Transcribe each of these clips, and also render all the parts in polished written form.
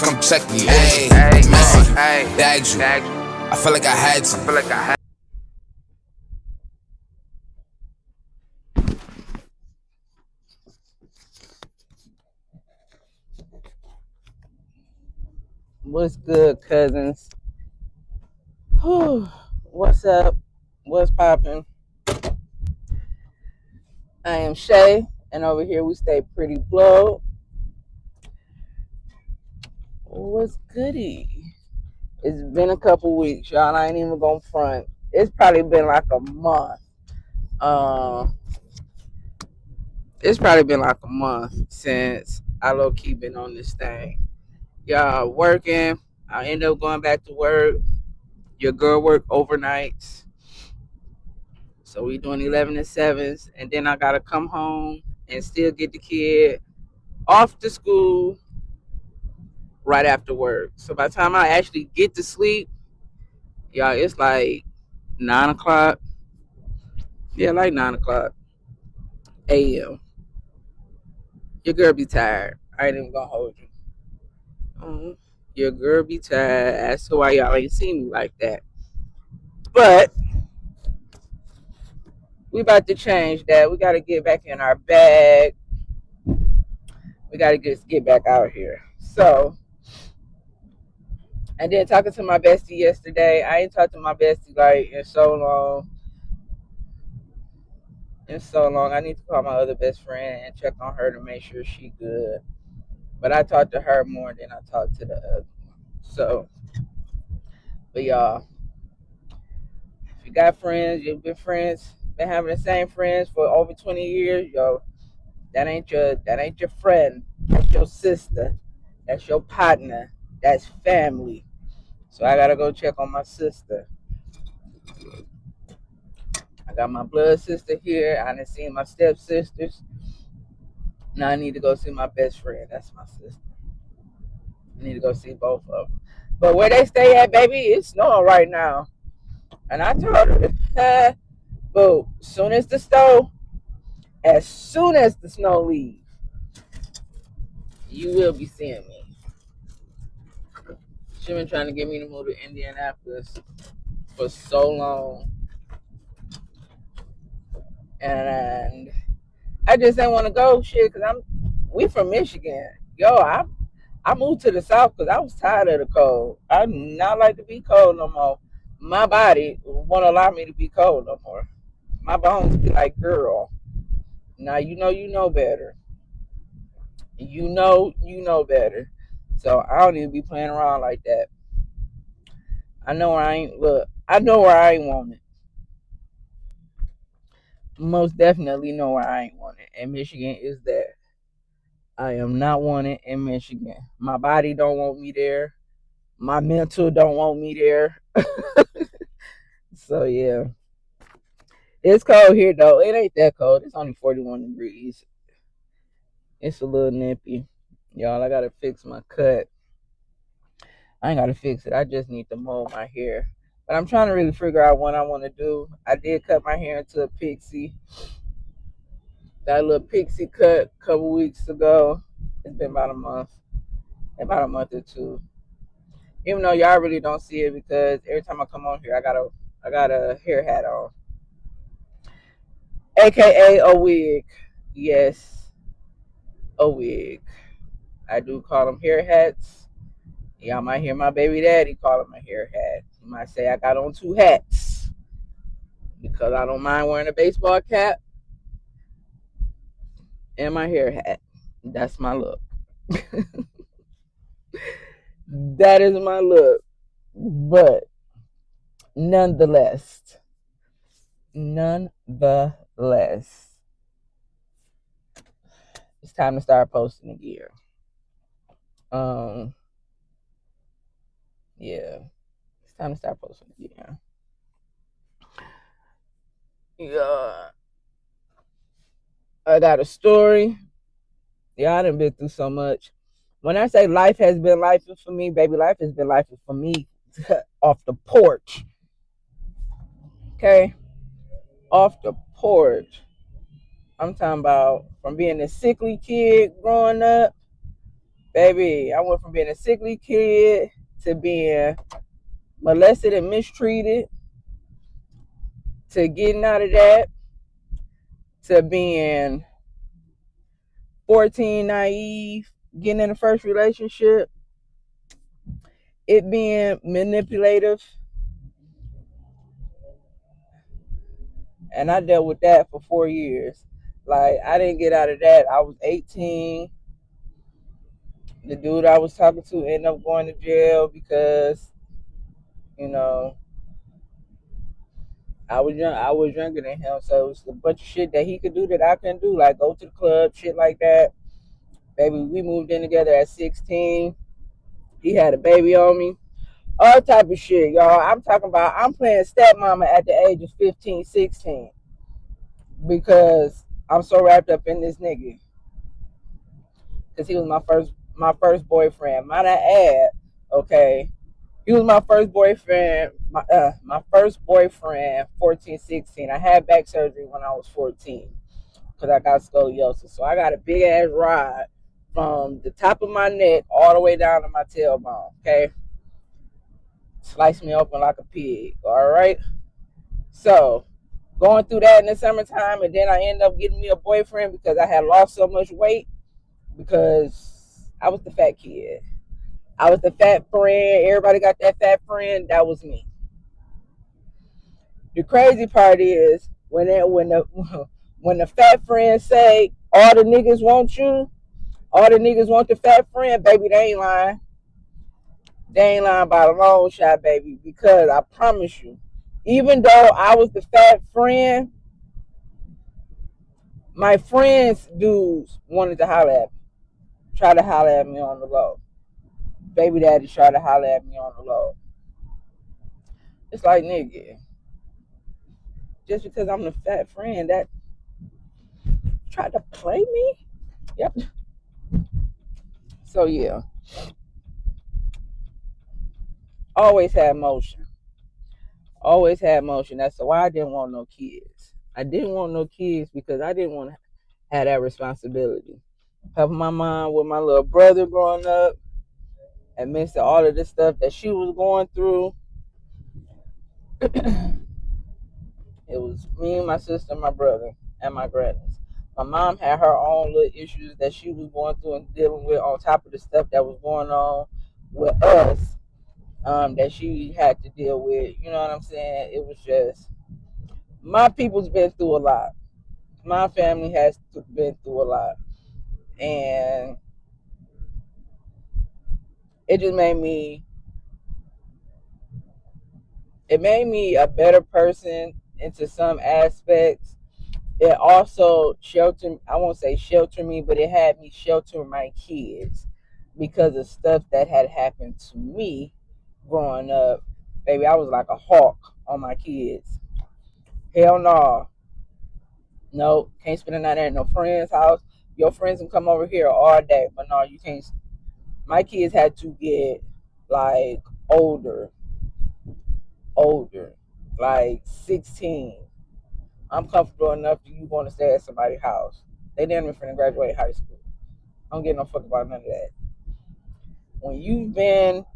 come check me. Hey, messy, bagged you. I feel like I had to. What's good, cousins? What's up? What's poppin'? I am Shay, and over here we stay pretty blow. What's goody? It's been a couple weeks, y'all. I ain't even gonna front. It's probably been like a month. It's probably been like a month since I low key been on this thing. Y'all working. I end up going back to work. Your girl work overnights. So we doing 11 to 7s, and then I gotta come home and still get the kid off to school right after work. So by the time I actually get to sleep, y'all, it's like 9 o'clock. Yeah, like 9 o'clock a.m. Your girl be tired. I ain't even gonna hold you. Your girl be tired. That's why y'all ain't seen me like that. But we about to change that. We gotta get back in our bag. We gotta get back out here. So, and then talking to my bestie yesterday. I ain't talked to my bestie like in so long. I need to call my other best friend and check on her to make sure she good. But I talked to her more than I talked to the other one. So, but y'all, if you got friends, you've been friends, been having the same friends for over 20 years, yo, that ain't your friend. That's your sister. That's your partner. That's family. So I gotta go check on my sister. I got my blood sister here. I done seen my stepsisters. Now I need to go see my best friend. That's my sister. I need to go see both of them. But where they stay at, baby, it's snowing right now. And I told her, boo, as soon as the snow leaves, you will be seeing me. She been trying to get me to move to Indianapolis for so long. And I just didn't want to go, shit, because we from Michigan. Yo, I moved to the South because I was tired of the cold. I do not like to be cold no more. My body won't allow me to be cold no more. My bones be like, girl, now you know better. You know better. So I don't even be playing around like that. I know where I ain't want it. Most definitely know where I ain't want it. And Michigan is that. I am not wanted in Michigan. My body don't want me there. My mental don't want me there. So yeah. It's cold here though. It ain't that cold. It's only 41 degrees. It's a little nippy. Y'all, I gotta fix my cut. I ain't gotta fix it. I just need to mold my hair. But I'm trying to really figure out what I want to do. I did cut my hair into a pixie. That little pixie cut a couple weeks ago. It's been about a month. About a month or two. Even though y'all really don't see it because every time I come on here, I got a hair hat on. AKA a wig. Yes, a wig. I do call them hair hats. Y'all might hear my baby daddy call them a hair hat. You might say I got on 2 hats because I don't mind wearing a baseball cap and my hair hat. That's my look. That is my look. But nonetheless, it's time to start posting again. Yeah, it's time to start posting again. Yeah, I got a story. Yeah, I done been through so much. When I say life has been life for me, baby, life has been life for me off the porch. Okay, off the porch. I'm talking about from being a sickly kid growing up. Baby, I went from being a sickly kid to being molested and mistreated to getting out of that to being 14, naive, getting in the first relationship, it being manipulative. And I dealt with that for 4 years. Like, I didn't get out of that. I was 18. The dude I was talking to ended up going to jail because, you know, I was young. I was younger than him, so it was a bunch of shit that he could do that I couldn't do, like go to the club, shit like that. Baby, we moved in together at 16. He had a baby on me. All type of shit, y'all. I'm talking about I'm playing stepmama at the age of 15, 16 because I'm so wrapped up in this nigga. Because he was my first boyfriend. Might I add, okay, he was my first boyfriend, my first boyfriend, 14, 16. I had back surgery when I was 14 because I got scoliosis. So I got a big ass rod from the top of my neck all the way down to my tailbone, okay? Slice me open like a pig, all right? So going through that in the summertime, and then I ended up getting me a boyfriend because I had lost so much weight because I was the fat kid. I was the fat friend. Everybody got that fat friend. That was me. The crazy part is when the fat friends say all the niggas want you, all the niggas want the fat friend, baby, they ain't lying. They ain't lying by a long shot, baby, because I promise you, even though I was the fat friend, my friends' dudes wanted to holler at me, try to holler at me on the low. Baby daddy tried to holler at me on the low. It's like, nigga, just because I'm the fat friend, that tried to play me? Yep. So, yeah, always had motion. Always had motion. That's why I didn't want no kids. I didn't want no kids because I didn't want to have that responsibility. Helping my mom with my little brother growing up, amidst all of the stuff that she was going through. It was me, my sister, my brother, and my grannies. My mom had her own little issues that she was going through and dealing with on top of the stuff that was going on with us, that she had to deal with. You know what I'm saying? It was just, my people's been through a lot. My family has been through a lot. And it just made me a better person into some aspects. It also sheltered, I won't say shelter me, but it had me shelter my kids because of stuff that had happened to me growing up. Baby, I was like a hawk on my kids. Hell no. No, can't spend the night at no friend's house. Your friends can come over here all day, but no, you can't. My kids had to get like older, like 16. I'm comfortable enough that you want to stay at somebody's house. They didn't even finna graduate high school. I don't give no fuck about none of that. When you've been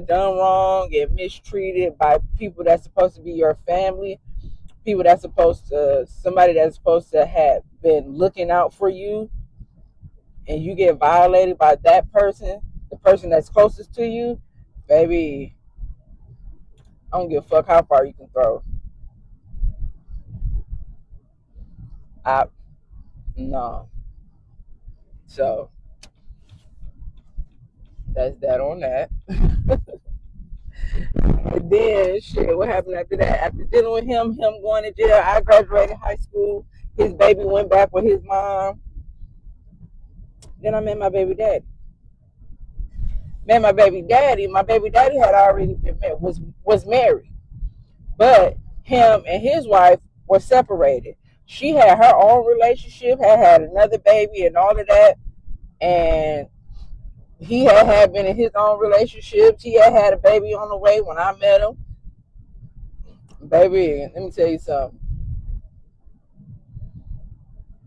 done wrong and mistreated by people that's supposed to be your family, people that's somebody that's supposed to have been looking out for you, and you get violated by that person, the person that's closest to you, baby, I don't give a fuck how far you can throw. I no. So that's that on that. And then shit, what happened after that? After dealing with him going to jail, I graduated high school. His baby went back with his mom. Then I met my baby daddy. My baby daddy had already been was married. But him and his wife were separated. She had her own relationship, had another baby and all of that. And he had been in his own relationships. He had a baby on the way when I met him. Baby, let me tell you something.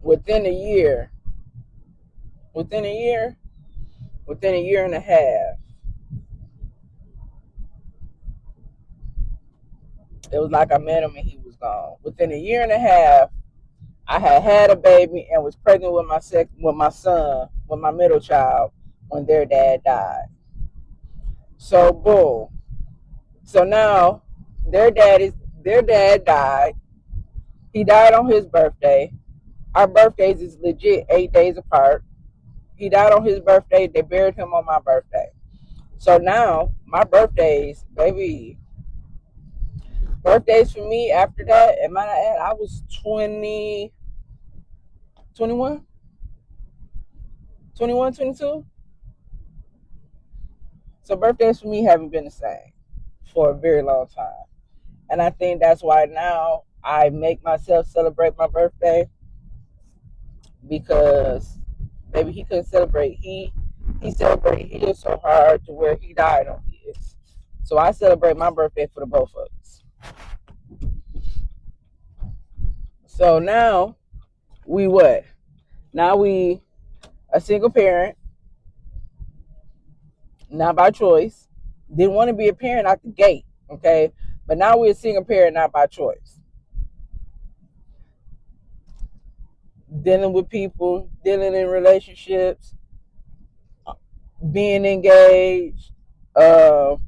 Within a year, within a year and a half, it was like I met him and he was gone. Within a year and a half, I had a baby and was pregnant with with my middle child, when their dad died. So boom. So now their dad died. He died on his birthday. Our birthdays is legit 8 days apart. He died on his birthday. They buried him on my birthday. So now my birthdays, baby, birthdays for me after that, am I at? I was 20, 21, 21, 22. So birthdays for me haven't been the same for a very long time. And I think that's why now I make myself celebrate my birthday, because maybe he couldn't celebrate. He celebrated his so hard to where he died on his. So I celebrate my birthday for the both of us. So now we what? Now we a single parent, not by choice. Didn't want to be a parent out the gate, okay? But now we're a single parent, not by choice. Dealing with people, dealing in relationships, being engaged, to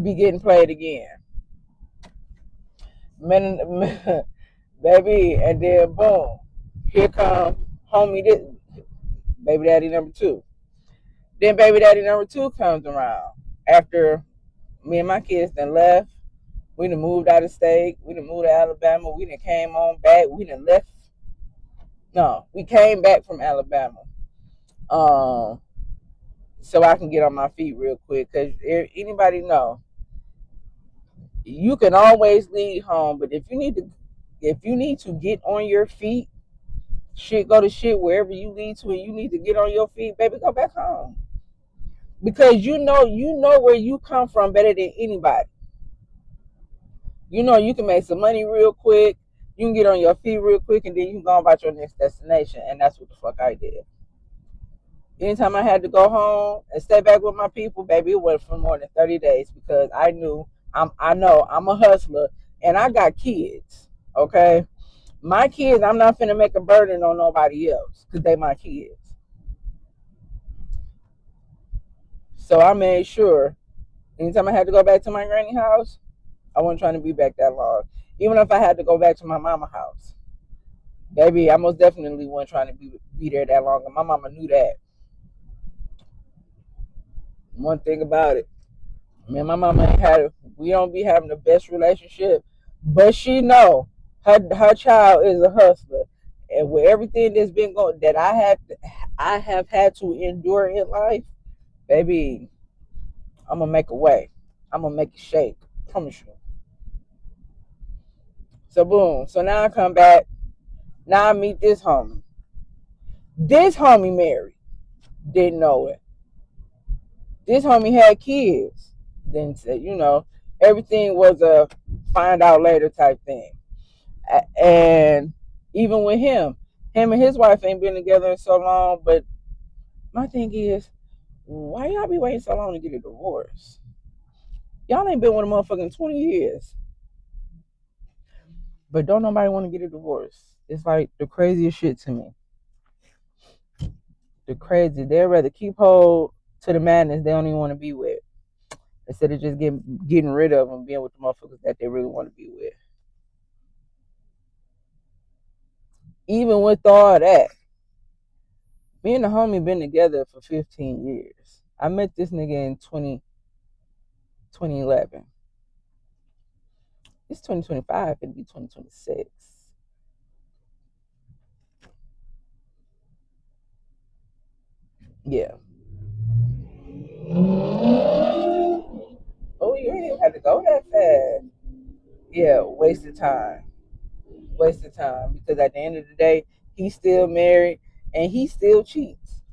be getting played again. Baby, and then boom, here come homie, this, baby daddy number two. Then baby daddy number two comes around after me and my kids then left. We done moved out of state. We done moved to Alabama. We done came on back. We done left. No, we came back from Alabama. So I can get on my feet real quick. Because anybody know, you can always leave home, but if you need to get on your feet, shit go to shit wherever you lead to, and you need to get on your feet, baby, go back home. Because you know where you come from better than anybody. You know you can make some money real quick, you can get on your feet real quick, and then you can go about your next destination. And that's what the fuck I did. Anytime I had to go home and stay back with my people, baby, it wasn't for more than 30 days, because I know I'm a hustler and I got kids. Okay. My kids, I'm not finna make a burden on nobody else, because they my kids. So I made sure anytime I had to go back to my granny house, I wasn't trying to be back that long. Even if I had to go back to my mama house, baby, I most definitely wasn't trying to be there that long. And my mama knew that. One thing about it, me and my mama we don't be having the best relationship, but she know her child is a hustler. And with everything that's been going, that I have had to endure in life, baby, I'm gonna make a way. I'm gonna make it shake. I promise you. So boom. So now I come back. Now I meet this homie. This homie married. Didn't know it. This homie had kids. Then said, everything was a find out later type thing. And even with him and his wife ain't been together in so long. But my thing is, why y'all be waiting so long to get a divorce? Y'all ain't been with a motherfucking 20 years. But don't nobody want to get a divorce. It's like the craziest shit to me. They'd rather keep hold to the madness they don't even want to be with, instead of just getting rid of them, being with the motherfuckers that they really want to be with. Even with all that, me and the homie been together for 15 years. I met this nigga in 2011. It's 2025, it'll be 2026. Yeah. Oh, you ain't even have to go that fast. Yeah, wasted time. Wasted time. Because at the end of the day, he's still married and he still cheats.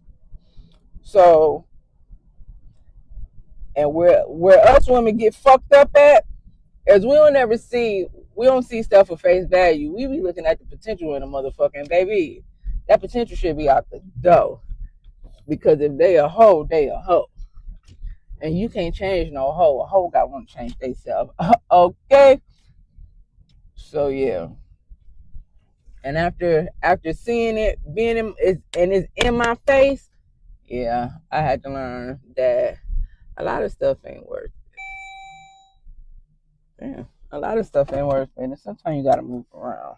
So, and where us women get fucked up at, as we don't see stuff for face value. We be looking at the potential in a motherfucking baby. That potential should be out the door. Because if they a hoe, they a hoe. And you can't change no hoe. A hoe got want to change themselves. Okay? So yeah. And after seeing it, being in, it's in my face, yeah, I had to learn that a lot of stuff ain't worth it. Yeah, a lot of stuff ain't worth it. And sometimes you gotta move around.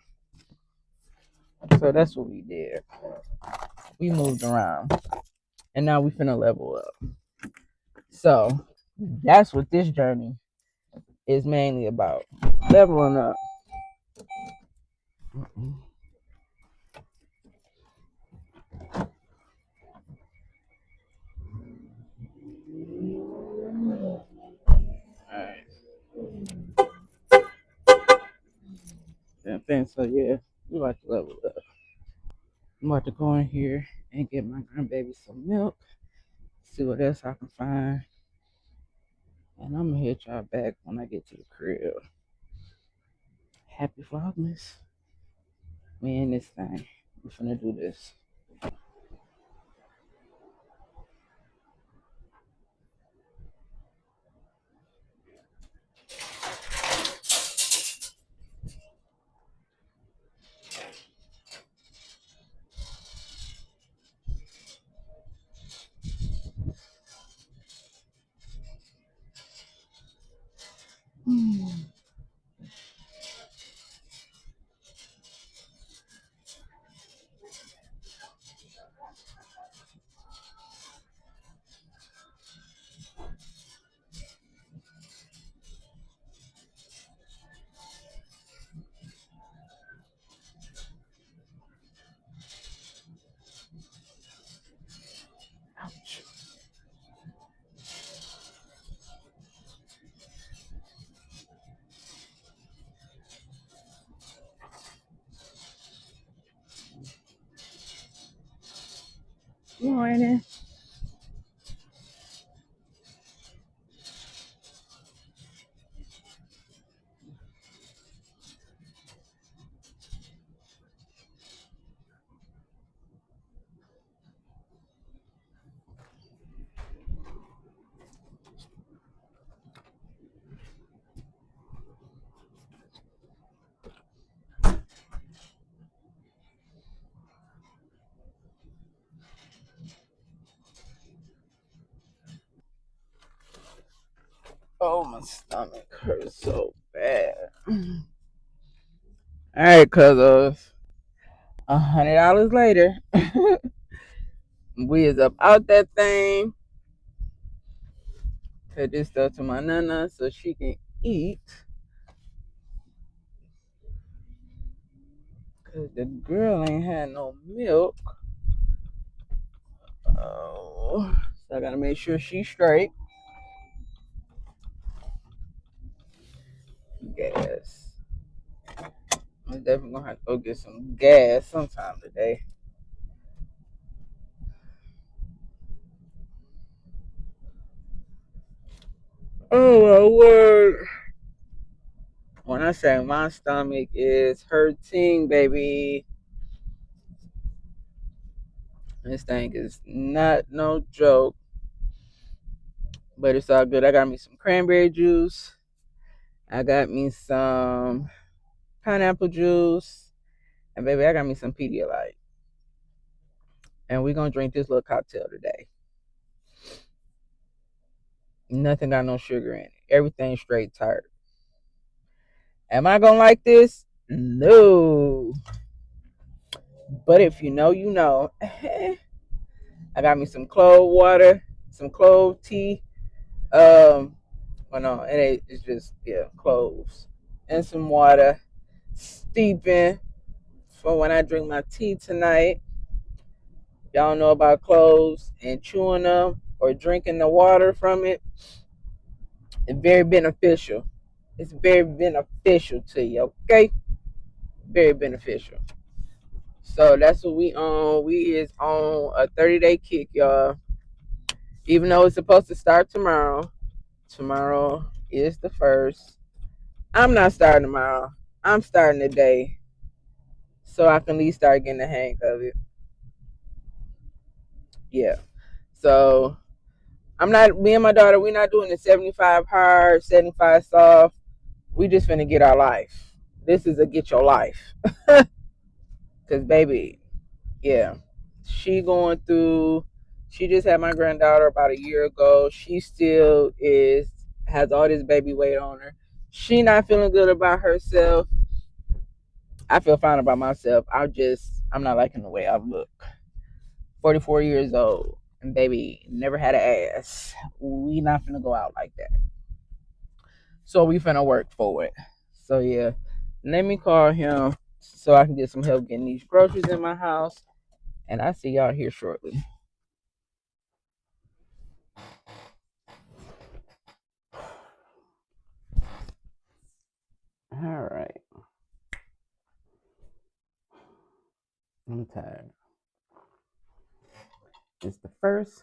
So that's what we did. We moved around. And now we finna level up. So that's what this journey is mainly about. Leveling up. Alright. So yeah, we about to level up. I'm about to go in here and get my grandbaby some milk. See what else I can find. And I'm gonna hit y'all back when I get to the crib. Happy Vlogmas. We in this thing. We finna do this. Ouch. Morning. Oh, my stomach hurts so bad. Alright, cuz $100 later. We is up out that thing. Cut this stuff to my nana so she can eat. Cause the girl ain't had no milk. Oh, so I gotta make sure she's straight. Gas. I'm definitely gonna have to go get some gas sometime today. Oh my word. When I say my stomach is hurting, baby, this thing is not no joke. But it's all good. I got me some cranberry juice. I got me some pineapple juice. And baby, I got me some Pedialyte. And we're gonna drink this little cocktail today. Nothing got no sugar in it. Everything straight tart. Am I gonna like this? No. But if you know, you know. I got me some clove water, some clove tea. Well, no, it's just cloves and some water, steeping for when I drink my tea tonight. Y'all know about cloves and chewing them or drinking the water from it. It's very beneficial. It's very beneficial to you, okay? Very beneficial. So that's what we on. We is on a 30-day kick, y'all. Even though it's supposed to start tomorrow. Tomorrow is the 1st. I'm not starting tomorrow. I'm starting today. So I can at least start getting the hang of it. Yeah. So me and my daughter, we're not doing the 75 hard, 75 soft. We just finna get our life. This is a get your life. Cause baby, yeah, she going through. She just had my granddaughter about a year ago. She still has all this baby weight on her. She not feeling good about herself. I feel fine about myself. I'm not liking the way I look. 44 years old and baby never had an ass. We not finna go out like that. So we finna work for it. So yeah, let me call him so I can get some help getting these groceries in my house. And I see y'all here shortly. All right. I'm tired. It's the first.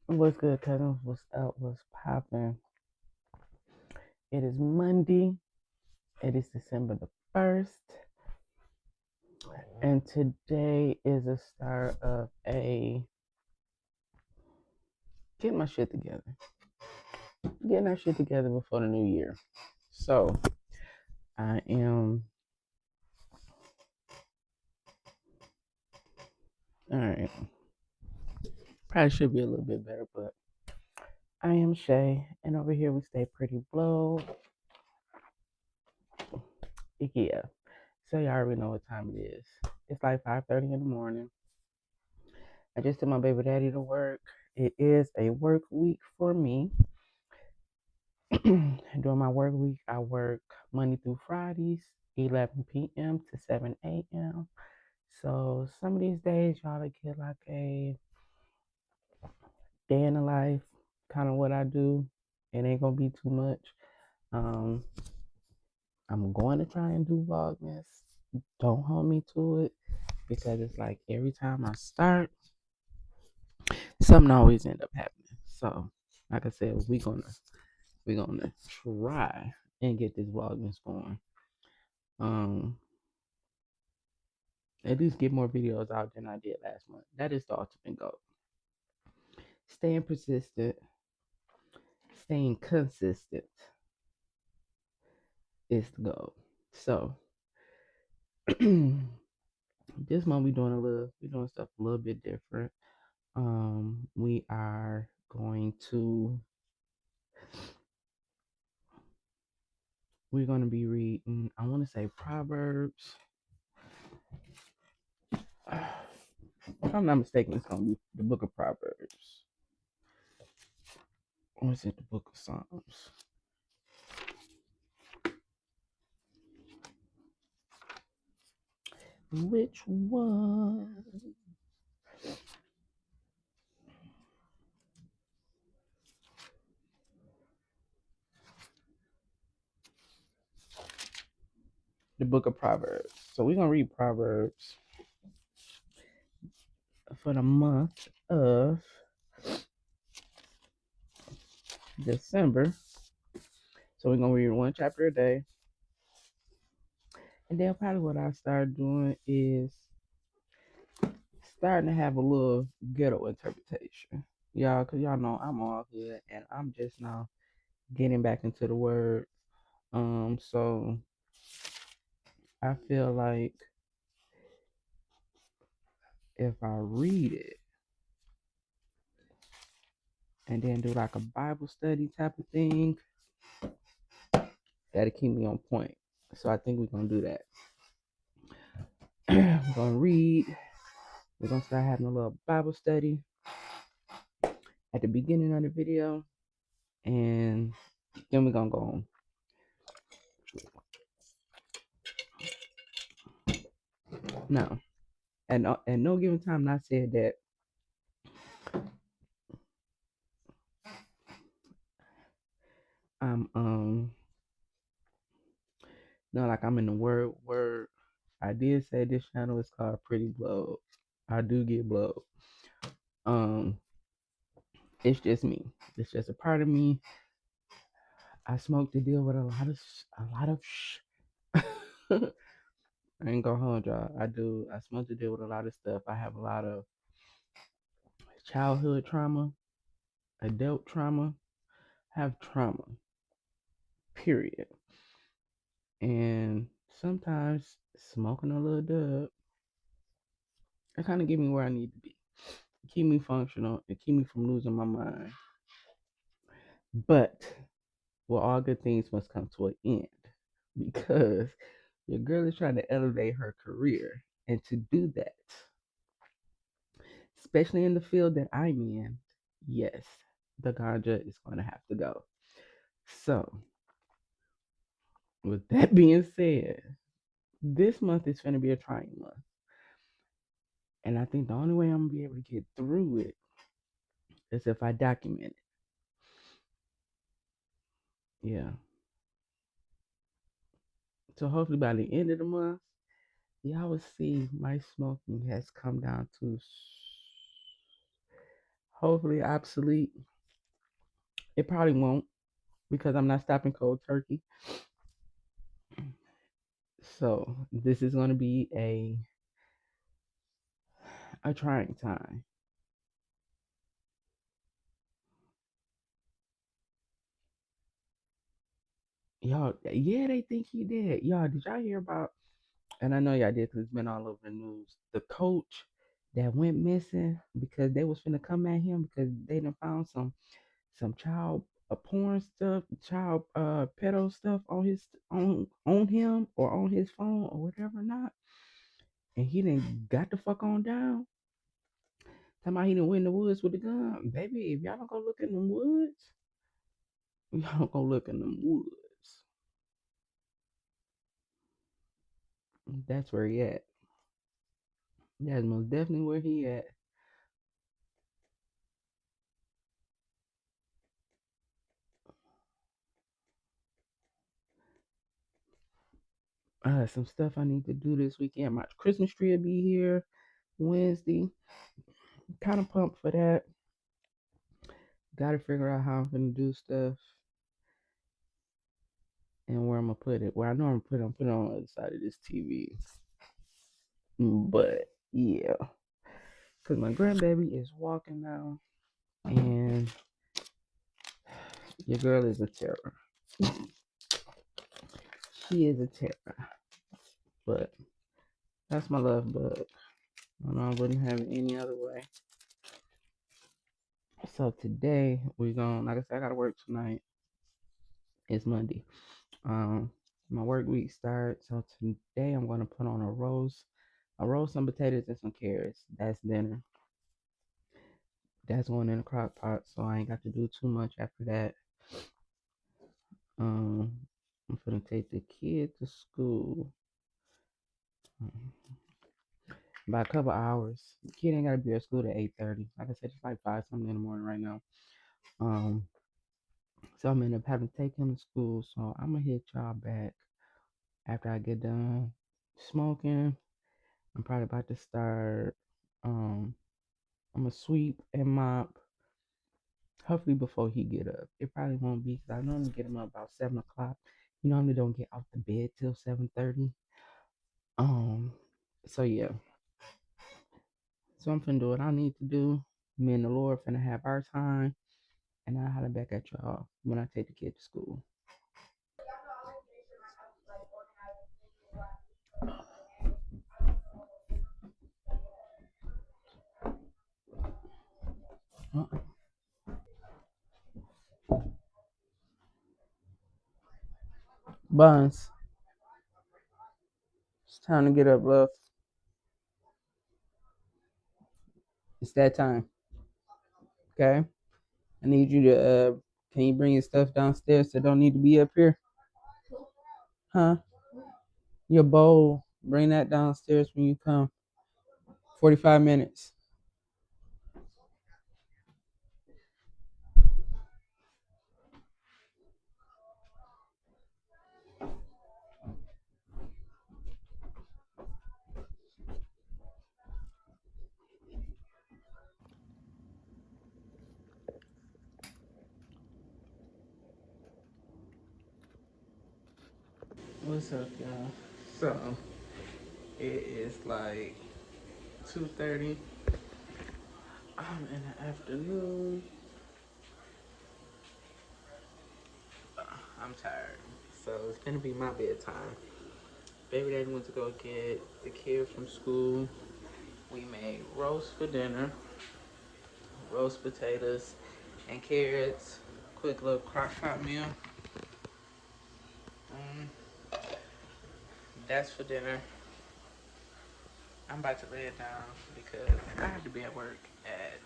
What's good, cousins? What's up? What's popping? It is Monday. It is December the 1st. And today is the start of getting my shit together. Getting our shit together before the new year. So I am all right. Probably should be a little bit better, but I am Shay, and over here we stay pretty blow. Yeah. So y'all already know what time it is. It's like 5:30 in the morning. I just took my baby daddy to work. It is a work week for me. During my work week, I work Monday through Fridays, 11 p.m. to 7 a.m. So some of these days, y'all get like a day in the life, kind of what I do. It ain't gonna be too much. Um, I'm going to try and do Vlogmas. Don't hold me to it because it's like every time I start, something always end up happening. So, like I said, we're gonna try and get this Vlogmas going. Um, at least get more videos out than I did last month. That is the ultimate goal. Staying persistent, staying consistent is the goal. So this month we're doing stuff a little bit different. We are going to we're going to be reading, I want to say Proverbs. If I'm not mistaken, it's going to be the book of Proverbs. Or is it the book of Psalms? Which one? The book of Proverbs. So we're going to read Proverbs for the month of December. So we're going to read one chapter a day. And then probably what I start doing is starting to have a little ghetto interpretation. Y'all, because y'all know I'm all good and I'm just now getting back into the word. So I feel like if I read it and then do like a Bible study type of thing, That'll keep me on point. So I think we're gonna do that. We're gonna read. We're gonna start having a little Bible study at the beginning of the video, and then we're gonna go on. Now, at no given time, I said that I'm no, like I'm in the word. I did say this channel is called Pretty Blow. I do get blow. Um, it's just me. It's just a part of me. I smoke to deal with a lot of I ain't gonna hold y'all. I do. I smoke to deal with a lot of stuff. I have a lot of childhood trauma, adult trauma. I have trauma. Period. And sometimes smoking a little dub, it kind of get me where I need to be. Keep me functional and keep me from losing my mind. But well, all good things must come to an end because your girl is trying to elevate her career. And to do that, especially in the field that I'm in, yes, the ganja is going to have to go. So, with that being said, this month is going to be a trying month. And I think the only way I'm going to be able to get through it is if I document it. Yeah. So, hopefully, by the end of the month, y'all will see my smoking has come down to hopefully obsolete. It probably won't because I'm not stopping cold turkey. So this is going to be a trying time. Y'all, yeah, they think he did. Y'all, did y'all hear about? And I know y'all did because it's been all over the news. The coach that went missing because they was finna come at him because they done found some child porn stuff, child pedo stuff on his on him or on his phone or whatever not. And he didn't got the fuck on down. Talking about he didn't went in the woods with the gun. Baby, if y'all don't go look in the woods, y'all don't go look in the woods. That's where he at. That's most definitely where he at. Some stuff I need to do this weekend. My Christmas tree will be here Wednesday. Kind of pumped for that. Got to figure out how I'm gonna do stuff and where I'm gonna put it. Where I know I'm gonna put it on the other side of this TV. But yeah, cause my grandbaby is walking now, and your girl is a terror. She is a terror. But that's my love bug. I know I wouldn't have it any other way. So today we're going, like I said, I gotta work tonight. It's Monday. My work week starts. So today I'm gonna put on a roast, some potatoes and some carrots. That's dinner. That's going in a crock pot, so I ain't got to do too much after that. Um, I'm gonna take the kid to school. By a couple hours. The kid ain't gotta be at school at 8:30. Like I said, it's like 5 something in the morning right now. Um, so I'm gonna end up having to take him to school. So I'm gonna hit y'all back after I get done smoking. I'm probably about to start. I'm gonna sweep and mop. Hopefully before he get up. It probably won't be because I normally get him up about 7 o'clock. You normally don't get off the bed till 7:30. Um, so yeah. So I'm finna do what I need to do. Me and the Lord finna have our time, and I'll holler back at y'all when I take the kid to school. Buns, it's time to get up, love. It's that time. Okay? I need you to can you bring your stuff downstairs that don't need to be up here? Huh? Your bowl. Bring that downstairs when you come. 45 minutes. What's up, y'all? So it is like 2:30. I'm in the afternoon. I'm tired. So it's gonna be my bedtime. Baby daddy went to go get the kids from school. We made roast for dinner, roast potatoes and carrots. Quick little crock pot meal. Mm, that's for dinner. I'm about to lay it down because I have to be at work at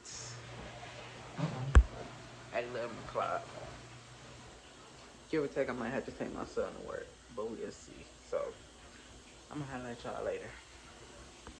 11 o'clock. Give or take, I might have to take my son to work, but we'll see. So I'm gonna holler at y'all later.